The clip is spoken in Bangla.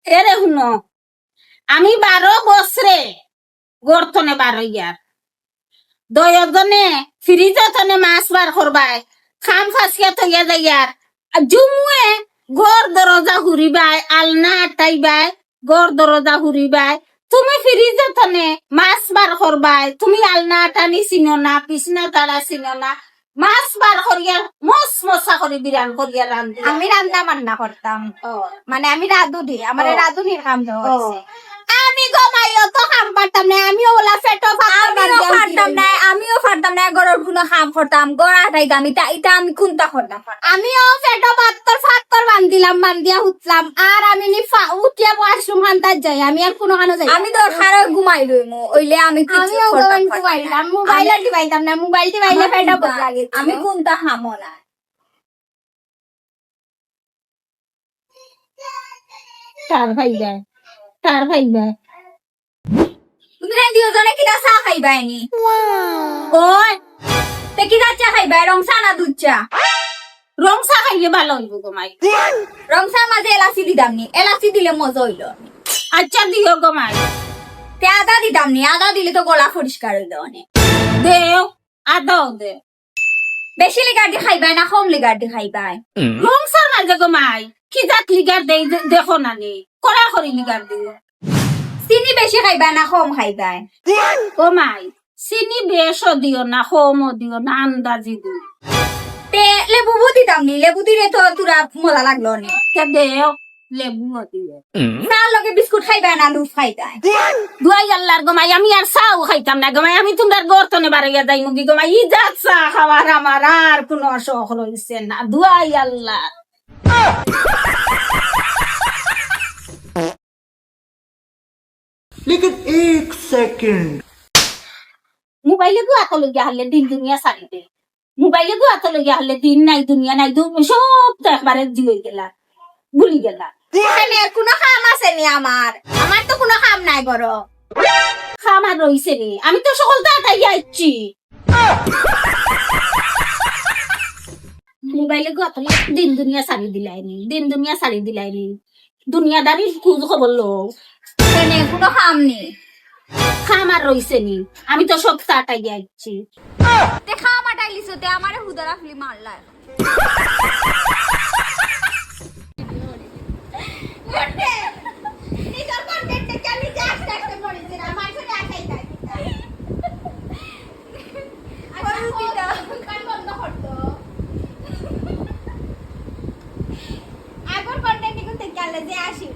এরে শুনো, আমি 12 বছরে গর্তনে 12 ইয়ার দয়জনে ফ্রিজতনে মাছ বার করবাই খাম ফাঁসিয়া থইয়া যাইয়ার জুমুয়ে ঘর দরজা হুরিবাই আলনা আটাইবাই ঘর দরজা হুরিবাই তুমি ফ্রিজতনে মাছ বার করবাই তুমি আলনা আটানি চিনো না পিছনা তারা চিনো না মাছ বার করিয়া মস মশা করে বিরান করিয়া রান্ধি আমি রান্না বান্না করতাম মানে আমি রাঁধুনি আমার রাঁধুনির কাম দেওয়া হয়েছে। আমি গমাইও তো কাম পারতাম না আমিও ওলা ফেটো আমিও পারতাম না গরর কোনো কাম করতাম গড়াটাই আমি এটা আমি কোনটা করতাম আমিও ফেটো ফাত্তর বান্ধিলাম বান্ধিয়া উঠলাম আর আমি উঠিয়া ওয়াশরুম হান্তার যাই আমি আর কোনো কানো যাই আমি তো খারো ঘুমাই রইমু ওইলে আমি আমিও ঘুমাইলাম মোবাইল দিবাইতাম না মোবাইল দিবাইলে ফেটো লাগে আমি কোনটা হামো না তার ভাই যায় তুমি দুজনে কিটা চা খাইবাইনি ওই তে কিটা চা খাইবাই রং চা না দুধ চা রং চা খাইলে ভালো হইব গমাই রং চা মাঝে এলাচি দিতাম নি এলাচি দিলে মজা হইল আচ্ছা দিও গমাই তে আদা দিতাম নি আদা দিলে তো গলা পরিষ্কার হইল অনেক দেও আদাও দে বেশি লিগার দি খাইবাই না কম লিগার দি খাইবাই রং চার মাঝে গমাই কি জাত লিগার দেই দেখো না নি কড়া করি লিগার দিও চিনি বেশি খাইবাই না কম খাইবাই গমাই চিনি বেশও দিও না কমও দিও না আন্দাজি দিও তে লেবু দিতাম নি লেবু দিলে তো তোরা মজা লাগলো নি দেও লেবুও দিও চার লগে বিস্কুট খাইবাই না লুজ খাইবাই দুয়াই আল্লাহর গমাই আমি আর চাও খাইতাম না গমাই আমি তোমার গর্তনে বাড়াইয়া যাই মুগি গমাই ইজাত চা খাওয়ার আমার আর কোনো শখ রয়েছে না দুয়াই আল্লাহ लेकिन एक सेकंड মোবাইলে গো আত লগিয়া হলে দিন দুনিয়া সারি দে মোবাইলে গো আত লগিয়া হলে দিন নাই দুনিয়া নাই সব তো একবারে দিয়ে গেলা ভুলি গেলা এখানে কোনো কাম আছে নি আমার তো কোনো কাম নাই বড় খামার রইছে রে আমি তো সকল তাড়াতাড়ি আইছি মোবাইলে গো আত দিন দুনিয়া সারি দিলাইনি দুনিয়াদারি খোঁজ খবর লো এখানে কোনো কাম নেই খামার রইছে নি আমি তো সব তাড়াতাড়ি আইছি তে খাওয়া মাটাই লিছো তে আমারে হুদারা ফিলি মারলা আগর কন্টেন্ট নিকুন তে গেলে যে আসি